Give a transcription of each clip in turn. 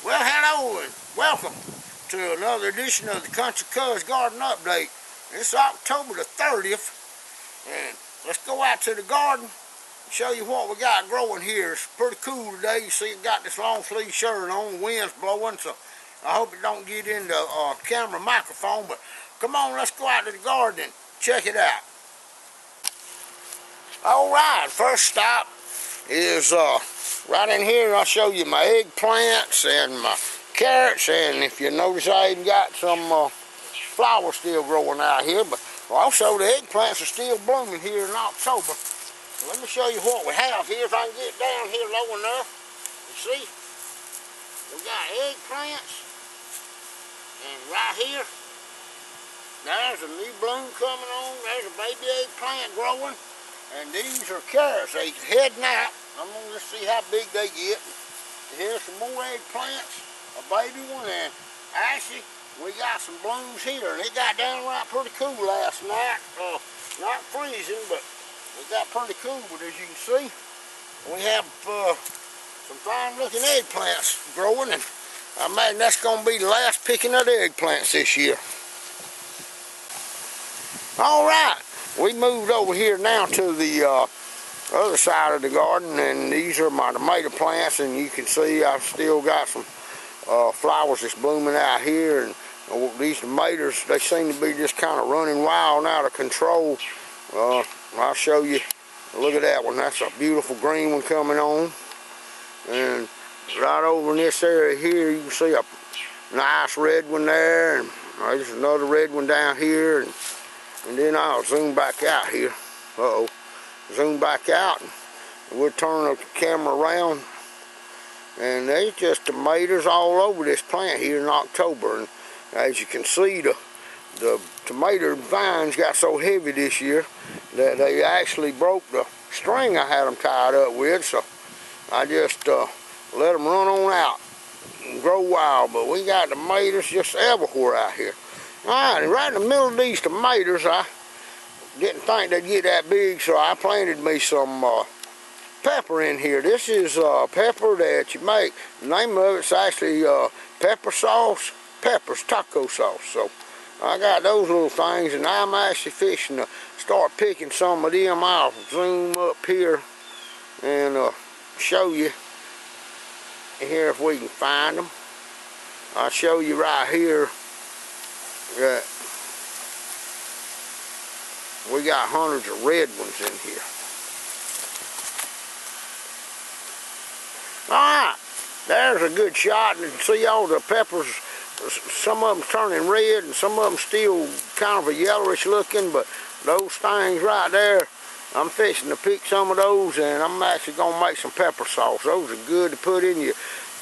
Well, hello and welcome to another edition of the Country Garden Update. It's October the 30th, and let's go out to the garden and show you what we got growing here. It's pretty cool today. You see, I got this long sleeve shirt on. The wind's blowing, so I hope it don't get in the camera microphone. But come on, let's go out to the garden and check it out. All right, first stop is right in here, and I'll show you my eggplants and my carrots, and if you notice I even got some flowers still growing out here, but also the eggplants are still blooming here in October. So let me show you what we have here, if I can get down here low enough. You see, we got eggplants, and right here, there's a new bloom coming on, there's a baby eggplant growing. And these are carrots. They heading out. I'm going to just see how big they get. Here's some more eggplants, a baby one, and actually we got some blooms here, and it got downright pretty cool last night. Not freezing, but it got pretty cool. But as you can see, we have some fine looking eggplants growing, and I imagine that's going to be the last picking of the eggplants this year. All right. We moved over here now to the other side of the garden, and these are my tomato plants, and you can see I've still got some flowers that's blooming out here, and these tomatoes, they seem to be just kind of running wild and out of control. I'll show you. Look at that one. That's a beautiful green one coming on, and right over in this area here you can see a nice red one there, and there's another red one down here, and then I'll zoom back out here. Zoom back out, and we'll turn the camera around, and there's just tomatoes all over this plant here in October. And as you can see, the tomato vines got so heavy this year that they actually broke the string I had them tied up with, so I just let them run on out and grow wild. But we got tomatoes just everywhere out here. Alright, and right in the middle of these tomatoes, I didn't think they'd get that big, so I planted me some pepper in here. This is pepper that you make. The name of it's actually pepper sauce, peppers, taco sauce. So I got those little things, and I'm actually fixing to start picking some of them. I'll zoom up here and show you here if we can find them. I'll show you right here. Right. We got hundreds of red ones in here. Alright, there's a good shot, and you can see all the peppers. Some of them turning red and some of them still kind of a yellowish looking, but those things right there, I'm fixing to pick some of those, and I'm actually going to make some pepper sauce. Those are good to put in your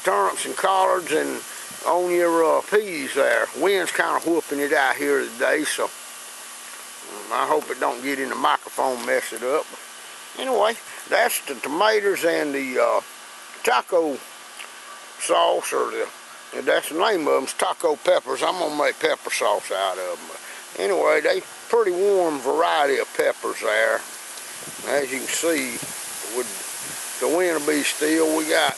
turnips and collards and on your peas there. Wind's kind of whooping it out here today, so I hope it don't get in the microphone, mess it up. Anyway, that's the tomatoes and the taco sauce, or that's the name of them, taco peppers. I'm gonna make pepper sauce out of them. But anyway, they pretty warm variety of peppers there. As you can see, with the wind will be still, we got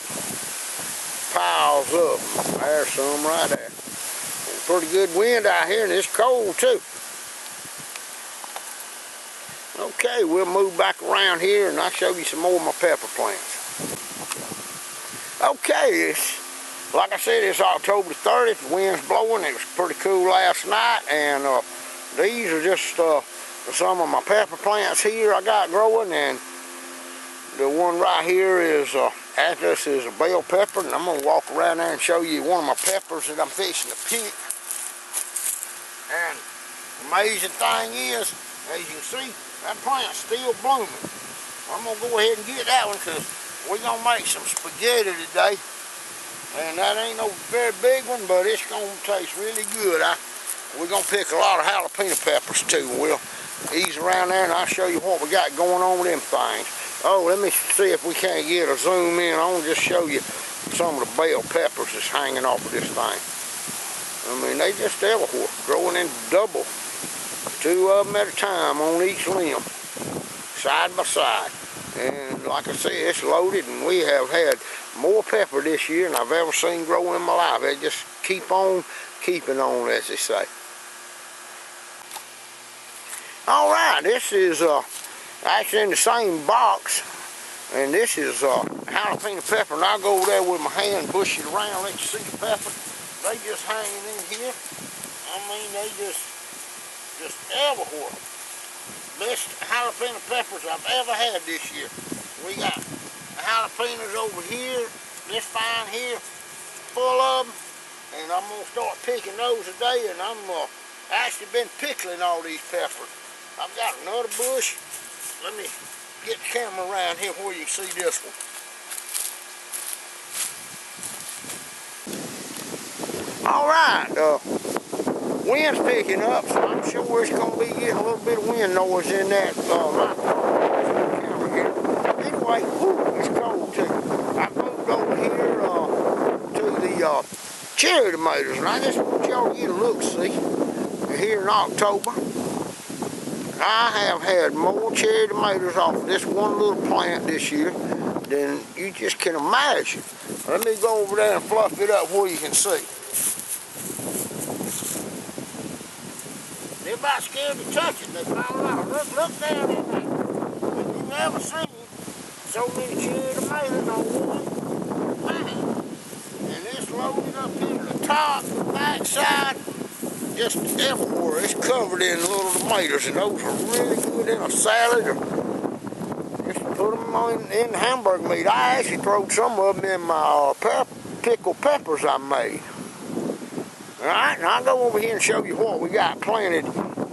piles up. There's some right there. Pretty good wind out here, and it's cold too. Okay, we'll move back around here, and I'll show you some more of my pepper plants. Okay, like I said, it's October 30th. The wind's blowing. It was pretty cool last night, and these are just some of my pepper plants here I got growing, and the one right here is this is a bell pepper, and I'm going to walk around there and show you one of my peppers that I'm fixing to pick. And the amazing thing is, as you can see, that plant's still blooming. I'm going to go ahead and get that one, because we're going to make some spaghetti today. And that ain't no very big one, but it's going to taste really good. We're going to pick a lot of jalapeno peppers too. We'll ease around there, and I'll show you what we got going on with them things. Oh, let me see if we can't get a zoom in. I want to just show you some of the bell peppers that's hanging off of this thing. I mean, they just everywhere, growing in double. 2 of them at a time on each limb, side by side. And like I said, it's loaded, and we have had more pepper this year than I've ever seen grow in my life. They just keep on keeping on, as they say. All right, this is actually in the same box, and this is jalapeno pepper, and I'll go over there with my hand, push it around, let you see the pepper. They just hanging in here. I mean, they just everywhere. Best jalapeno peppers I've ever had this year. We got jalapenos over here, this vine here, full of them, and I'm gonna start picking those today, and I'm actually been pickling all these peppers. I've got another bush. Let me get the camera around here where you can see this one. All right, wind's picking up, so I'm sure it's going to be getting a little bit of wind noise in that light camera here. Anyway, it's cold too. I moved over here to the cherry tomatoes, and I just want y'all to get a look, see, here in October. I have had more cherry tomatoes off of this one little plant this year than you just can imagine. Let me go over there and fluff it up where you can see. They're about scared to touch it. They fall out. Look down in there. Have you ever seen so many cherry tomatoes on one plant? And it's loaded up here to the top, the back side, just everywhere. It's covered in little tomatoes, and those are really good in a salad, or just put them in hamburger meat. I actually throw some of them in my pickled peppers I made. Alright, and I'll go over here and show you what we got planted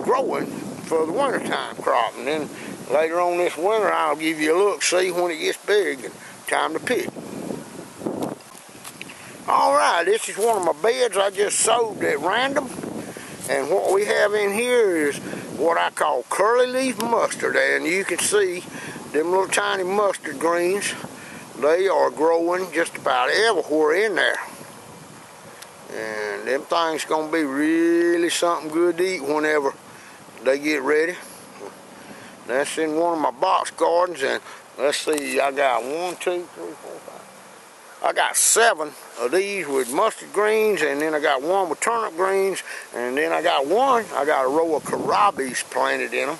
growing for the wintertime crop. And then later on this winter, I'll give you a look, see when it gets big and time to pick. Alright, this is one of my beds I just sowed at random. And what we have in here is what I call curly leaf mustard. And you can see them little tiny mustard greens. They are growing just about everywhere in there. And them things gonna be really something good to eat whenever they get ready. That's in one of my box gardens, and let's see, I got 1, 2, 3, 4, 5. I got 7 of these with mustard greens, and then I got 1 with turnip greens, and then I got a row of kohlrabies planted in them,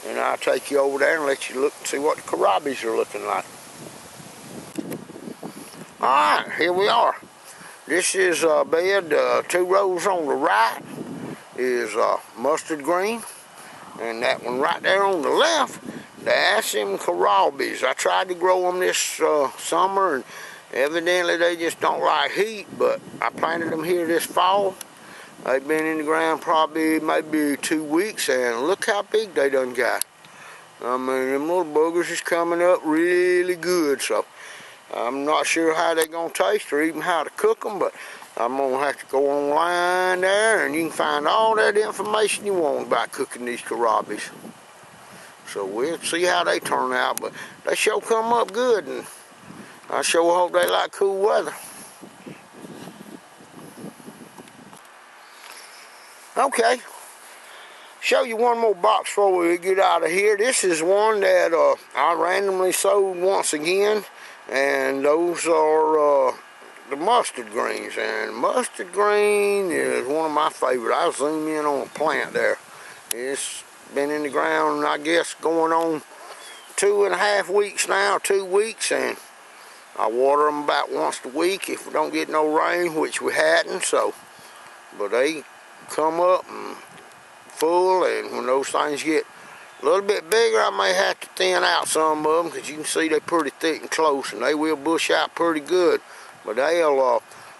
and I'll take you over there and let you look and see what the kohlrabies are looking like. All right, here we are. This is a bed, 2 rows on the right is mustard green, and that one right there on the left, that's them kohlrabies. I tried to grow them this summer, and evidently they just don't like heat, but I planted them here this fall. They've been in the ground probably maybe 2 weeks, and look how big they done got. I mean, them little boogers is coming up really good, so I'm not sure how they're going to taste or even how to cook them, but I'm going to have to go online there, and you can find all that information you want about cooking these kohlrabies. So we'll see how they turn out, but they sure come up good, and I sure hope they like cool weather. Okay, show you one more box before we get out of here. This is one that I randomly sowed once again. And those are the mustard greens, and mustard green is one of my favorites. I'll zoom in on a plant there. It's been in the ground, I guess, going on 2.5 weeks now, 2 weeks, and I water them about once a week if we don't get no rain, which we hadn't. So, but they come up and full, and when those things get a little bit bigger, I may have to thin out some of them, because you can see they're pretty thick and close, and they will bush out pretty good. But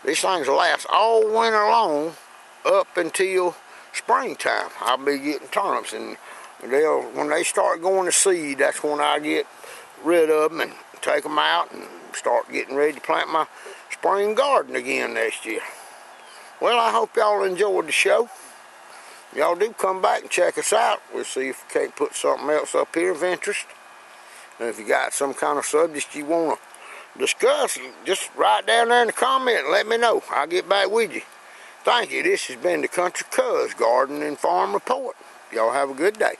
these things will last all winter long up until springtime. I'll be getting turnips, and when they start going to seed, that's when I get rid of them and take them out and start getting ready to plant my spring garden again next year. Well, I hope y'all enjoyed the show. Y'all do come back and check us out. We'll see if we can't put something else up here of interest. And if you got some kind of subject you want to discuss, just write down there in the comment and let me know. I'll get back with you. Thank you. This has been the Country Cuz Garden and Farm Report. Y'all have a good day.